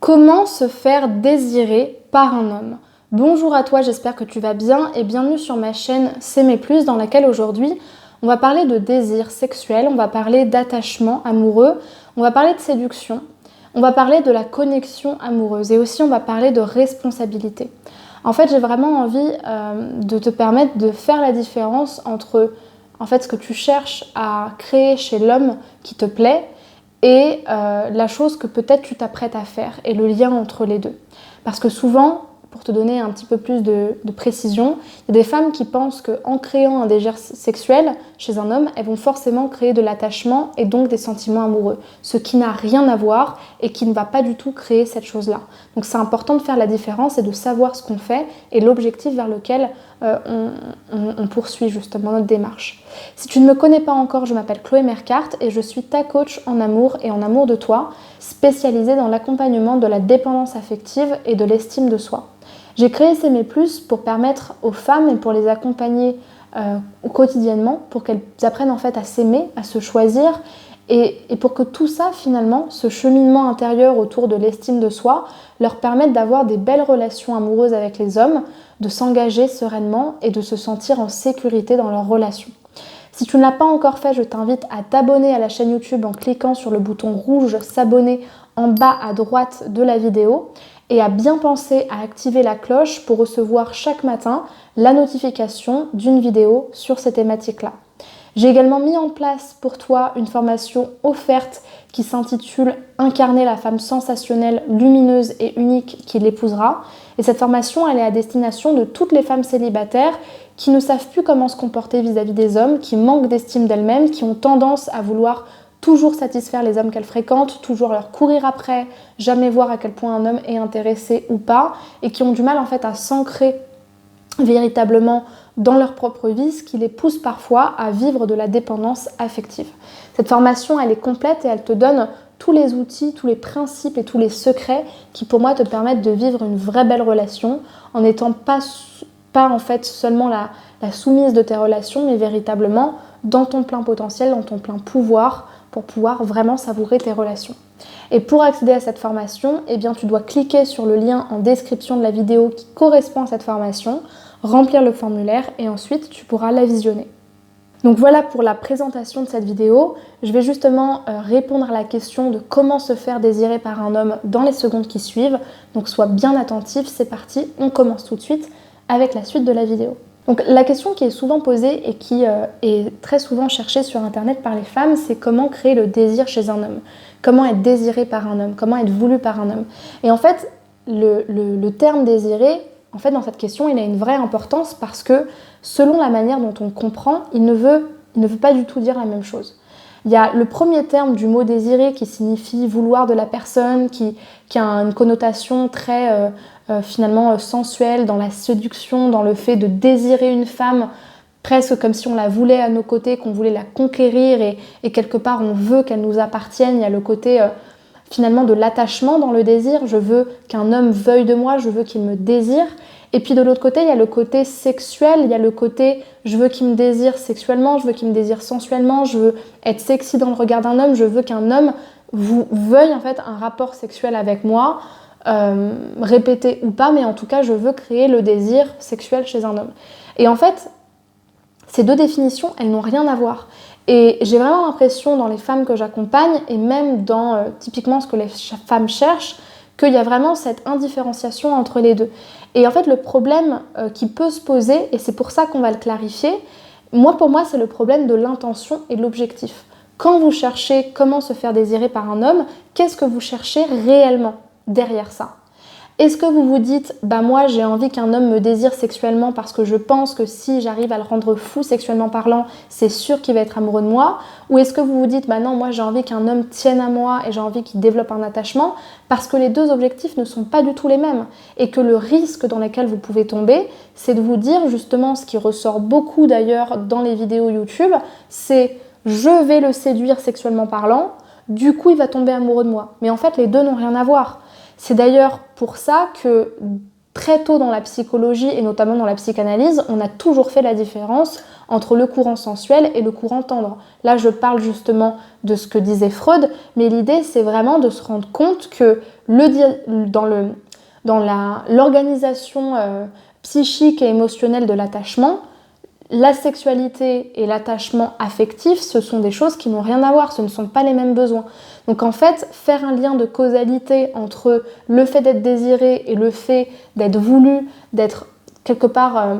Comment se faire désirer par un homme? Bonjour à toi, j'espère que tu vas bien et bienvenue sur ma chaîne S'aimer plus dans laquelle aujourd'hui on va parler de désir sexuel, on va parler d'attachement amoureux, on va parler de séduction, on va parler de la connexion amoureuse et aussi on va parler de responsabilité. En fait, j'ai vraiment envie de te permettre de faire la différence entre ce que tu cherches à créer chez l'homme qui te plaît et la chose que peut-être tu t'apprêtes à faire et le lien entre les deux. Parce que souvent, pour te donner un petit peu plus de précision, il y a des femmes qui pensent qu'en créant un désir sexuel chez un homme, elles vont forcément créer de l'attachement et donc des sentiments amoureux, ce qui n'a rien à voir et qui ne va pas du tout créer cette chose-là. Donc c'est important de faire la différence et de savoir ce qu'on fait et l'objectif vers lequel on poursuit justement notre démarche. Si tu ne me connais pas encore, je m'appelle Chloé Mercart et je suis ta coach en amour et en amour de toi, spécialisée dans l'accompagnement de la dépendance affective et de l'estime de soi. J'ai créé S'aimer plus pour permettre aux femmes et pour les accompagner quotidiennement, pour qu'elles apprennent en fait à s'aimer, à se choisir et pour que tout ça finalement, ce cheminement intérieur autour de l'estime de soi, leur permette d'avoir des belles relations amoureuses avec les hommes, de s'engager sereinement et de se sentir en sécurité dans leurs relations. Si tu ne l'as pas encore fait, je t'invite à t'abonner à la chaîne YouTube en cliquant sur le bouton rouge s'abonner en bas à droite de la vidéo et à bien penser à activer la cloche pour recevoir chaque matin la notification d'une vidéo sur ces thématiques-là. J'ai également mis en place pour toi une formation offerte qui s'intitule « Incarner la femme sensationnelle, lumineuse et unique qui l'épousera ». Et cette formation, elle est à destination de toutes les femmes célibataires qui ne savent plus comment se comporter vis-à-vis des hommes, qui manquent d'estime d'elles-mêmes, qui ont tendance à vouloir toujours satisfaire les hommes qu'elles fréquentent, toujours leur courir après, jamais voir à quel point un homme est intéressé ou pas, et qui ont du mal en fait à s'ancrer véritablement dans leur propre vie, ce qui les pousse parfois à vivre de la dépendance affective. Cette formation, elle est complète et elle te donne tous les outils, tous les principes et tous les secrets qui pour moi te permettent de vivre une vraie belle relation en n'étant pas en fait seulement la soumise de tes relations, mais véritablement dans ton plein potentiel, dans ton plein pouvoir pour pouvoir vraiment savourer tes relations. Et pour accéder à cette formation, eh bien, tu dois cliquer sur le lien en description de la vidéo qui correspond à cette formation, remplir le formulaire et ensuite tu pourras la visionner. Donc voilà pour la présentation de cette vidéo. Je vais justement répondre à la question de comment se faire désirer par un homme dans les secondes qui suivent. Donc sois bien attentif, c'est parti, on commence tout de suite avec la suite de la vidéo. Donc la question qui est souvent posée et qui est très souvent cherchée sur internet par les femmes, c'est comment créer le désir chez un homme. Comment être désiré par un homme, comment être voulu par un homme. Et en fait, le terme désiré, en fait, dans cette question, il a une vraie importance parce que selon la manière dont on comprend, il ne veut pas du tout dire la même chose. Il y a le premier terme du mot désiré qui signifie vouloir de la personne, qui a une connotation très finalement sensuelle dans la séduction, dans le fait de désirer une femme presque comme si on la voulait à nos côtés, qu'on voulait la conquérir et quelque part on veut qu'elle nous appartienne. Il y a le côté finalement de l'attachement dans le désir. Je veux qu'un homme veuille de moi, je veux qu'il me désire. Et puis de l'autre côté, il y a le côté sexuel, il y a le côté je veux qu'il me désire sexuellement, je veux qu'il me désire sensuellement, je veux être sexy dans le regard d'un homme, je veux qu'un homme veuille en fait un rapport sexuel avec moi, répété ou pas, mais en tout cas je veux créer le désir sexuel chez un homme. Et en fait, ces deux définitions, elles n'ont rien à voir. Et j'ai vraiment l'impression dans les femmes que j'accompagne et même dans typiquement ce que les femmes cherchent, qu'il y a vraiment cette indifférenciation entre les deux. Et en fait, le problème qui peut se poser, et c'est pour ça qu'on va le clarifier, pour moi, c'est le problème de l'intention et de l'objectif. Quand vous cherchez comment se faire désirer par un homme, qu'est-ce que vous cherchez réellement derrière ça ? Est-ce que vous vous dites, moi j'ai envie qu'un homme me désire sexuellement parce que je pense que si j'arrive à le rendre fou sexuellement parlant, c'est sûr qu'il va être amoureux de moi? Ou est-ce que vous vous dites, non, moi j'ai envie qu'un homme tienne à moi et j'ai envie qu'il développe un attachement parce que les deux objectifs ne sont pas du tout les mêmes et que le risque dans lequel vous pouvez tomber, c'est de vous dire justement ce qui ressort beaucoup d'ailleurs dans les vidéos YouTube, c'est je vais le séduire sexuellement parlant, du coup il va tomber amoureux de moi. Mais en fait les deux n'ont rien à voir. C'est d'ailleurs pour ça que très tôt dans la psychologie et notamment dans la psychanalyse, on a toujours fait la différence entre le courant sensuel et le courant tendre. Là, je parle justement de ce que disait Freud, mais l'idée, c'est vraiment de se rendre compte que dans l'organisation psychique et émotionnelle de l'attachement, la sexualité et l'attachement affectif, ce sont des choses qui n'ont rien à voir, ce ne sont pas les mêmes besoins. Donc en fait, faire un lien de causalité entre le fait d'être désiré et le fait d'être voulu, d'être quelque part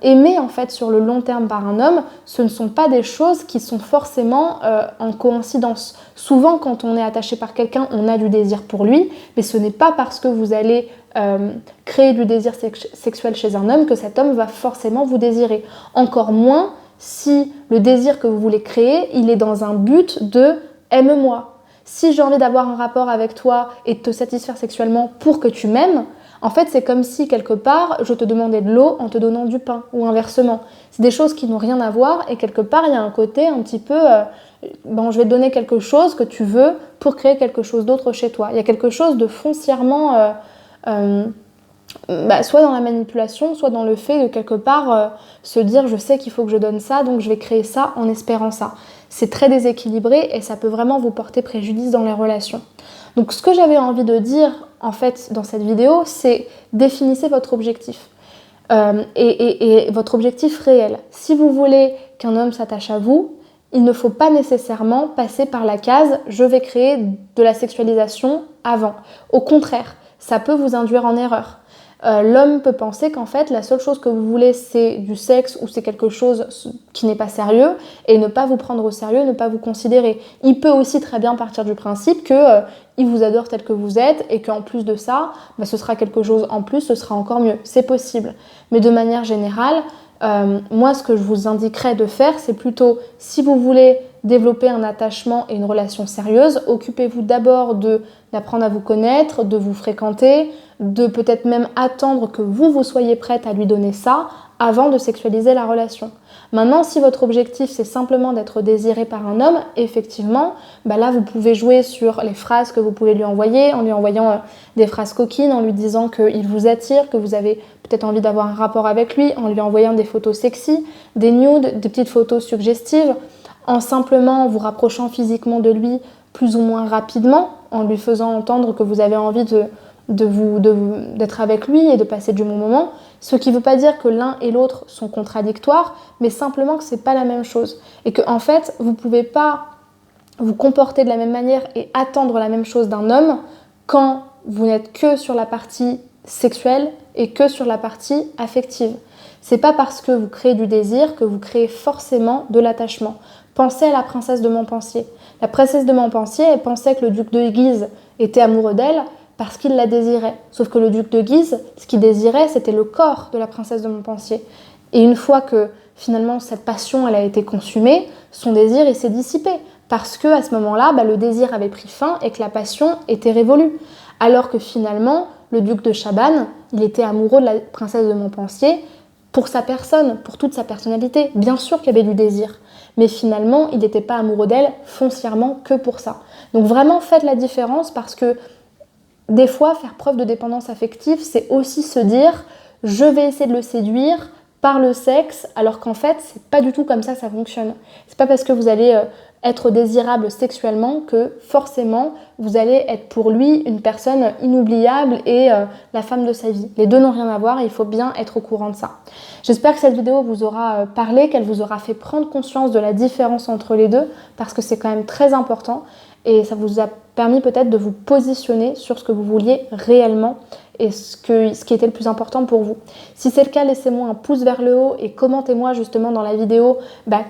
aimé en fait sur le long terme par un homme, ce ne sont pas des choses qui sont forcément en coïncidence. Souvent, quand on est attaché par quelqu'un, on a du désir pour lui, mais ce n'est pas parce que vous allez créer du désir sexuel chez un homme que cet homme va forcément vous désirer. Encore moins si le désir que vous voulez créer, il est dans un but de « aime-moi ». Si j'ai envie d'avoir un rapport avec toi et de te satisfaire sexuellement pour que tu m'aimes, en fait, c'est comme si, quelque part, je te demandais de l'eau en te donnant du pain, ou inversement. C'est des choses qui n'ont rien à voir, et quelque part, il y a un côté un petit peu... je vais te donner quelque chose que tu veux pour créer quelque chose d'autre chez toi. Il y a quelque chose de foncièrement... soit dans la manipulation, soit dans le fait de quelque part se dire je sais qu'il faut que je donne ça, donc je vais créer ça en espérant ça. C'est très déséquilibré et ça peut vraiment vous porter préjudice dans les relations. Donc ce que j'avais envie de dire en fait dans cette vidéo, c'est définissez votre objectif et votre objectif réel. Si vous voulez qu'un homme s'attache à vous, il ne faut pas nécessairement passer par la case je vais créer de la sexualisation avant. Au contraire, ça peut vous induire en erreur. L'homme peut penser qu'en fait la seule chose que vous voulez c'est du sexe ou c'est quelque chose qui n'est pas sérieux et ne pas vous prendre au sérieux, ne pas vous considérer. Il peut aussi très bien partir du principe que il vous adore tel que vous êtes et qu'en plus de ça, ce sera quelque chose en plus, ce sera encore mieux. C'est possible. Mais de manière générale, moi ce que je vous indiquerais de faire, c'est plutôt si vous voulez développer un attachement et une relation sérieuse, occupez-vous d'abord d'apprendre à vous connaître, de vous fréquenter, de peut-être même attendre que vous soyez prête à lui donner ça avant de sexualiser la relation. Maintenant, si votre objectif c'est simplement d'être désiré par un homme, effectivement, là vous pouvez jouer sur les phrases que vous pouvez lui envoyer, en lui envoyant des phrases coquines, en lui disant qu'il vous attire, que vous avez peut-être envie d'avoir un rapport avec lui, en lui envoyant des photos sexy, des nudes, des petites photos suggestives, en simplement vous rapprochant physiquement de lui plus ou moins rapidement, en lui faisant entendre que vous avez envie d'être avec lui et de passer du bon moment, ce qui ne veut pas dire que l'un et l'autre sont contradictoires, mais simplement que ce n'est pas la même chose. Et que en fait, vous ne pouvez pas vous comporter de la même manière et attendre la même chose d'un homme quand vous n'êtes que sur la partie sexuelle et que sur la partie affective. C'est pas parce que vous créez du désir que vous créez forcément de l'attachement. Pensez à la princesse de Montpensier. La princesse de Montpensier, elle pensait que le duc de Guise était amoureux d'elle parce qu'il la désirait. Sauf que le duc de Guise, ce qu'il désirait, c'était le corps de la princesse de Montpensier. Et une fois que finalement cette passion elle a été consumée, son désir il s'est dissipé. Parce que à ce moment-là, le désir avait pris fin et que la passion était révolue. Alors que finalement, le duc de Chabannes, il était amoureux de la princesse de Montpensier pour sa personne, pour toute sa personnalité. Bien sûr qu'il y avait du désir. Mais finalement, il n'était pas amoureux d'elle foncièrement que pour ça. Donc vraiment, faites la différence parce que des fois, faire preuve de dépendance affective, c'est aussi se dire « je vais essayer de le séduire par le sexe », alors qu'en fait, c'est pas du tout comme ça fonctionne. C'est pas parce que vous allez être désirable sexuellement que forcément, vous allez être pour lui une personne inoubliable et la femme de sa vie. Les deux n'ont rien à voir et il faut bien être au courant de ça. J'espère que cette vidéo vous aura parlé, qu'elle vous aura fait prendre conscience de la différence entre les deux, parce que c'est quand même très important. Et ça vous a permis peut-être de vous positionner sur ce que vous vouliez réellement et ce qui était le plus important pour vous. Si c'est le cas, laissez-moi un pouce vers le haut et commentez-moi justement dans la vidéo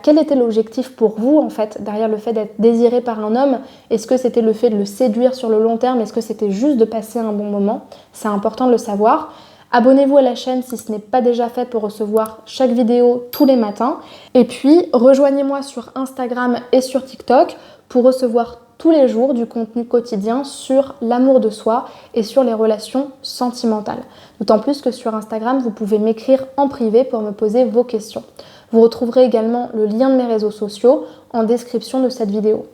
quel était l'objectif pour vous en fait derrière le fait d'être désiré par un homme. Est-ce que c'était le fait de le séduire sur le long terme? Est-ce que c'était juste de passer un bon moment? C'est important de le savoir. Abonnez-vous à la chaîne si ce n'est pas déjà fait pour recevoir chaque vidéo tous les matins. Et puis, rejoignez-moi sur Instagram et sur TikTok pour recevoir tous les jours du contenu quotidien sur l'amour de soi et sur les relations sentimentales. D'autant plus que sur Instagram, vous pouvez m'écrire en privé pour me poser vos questions. Vous retrouverez également le lien de mes réseaux sociaux en description de cette vidéo.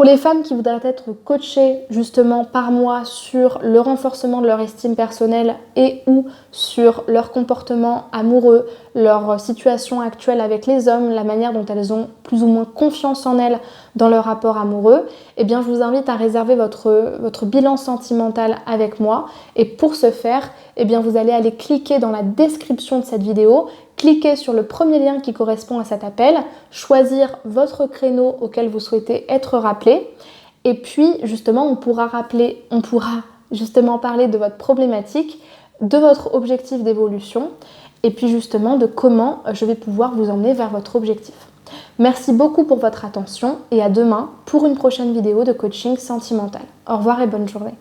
Pour les femmes qui voudraient être coachées justement par moi sur le renforcement de leur estime personnelle et ou sur leur comportement amoureux, leur situation actuelle avec les hommes, la manière dont elles ont plus ou moins confiance en elles dans leur rapport amoureux, eh bien je vous invite à réserver votre bilan sentimental avec moi. Et pour ce faire, eh bien vous allez aller cliquer dans la description de cette vidéo, cliquez sur le premier lien qui correspond à cet appel, choisir votre créneau auquel vous souhaitez être rappelé et puis justement on pourra justement parler de votre problématique, de votre objectif d'évolution et puis justement de comment je vais pouvoir vous emmener vers votre objectif. Merci beaucoup pour votre attention et à demain pour une prochaine vidéo de coaching sentimental. Au revoir et bonne journée.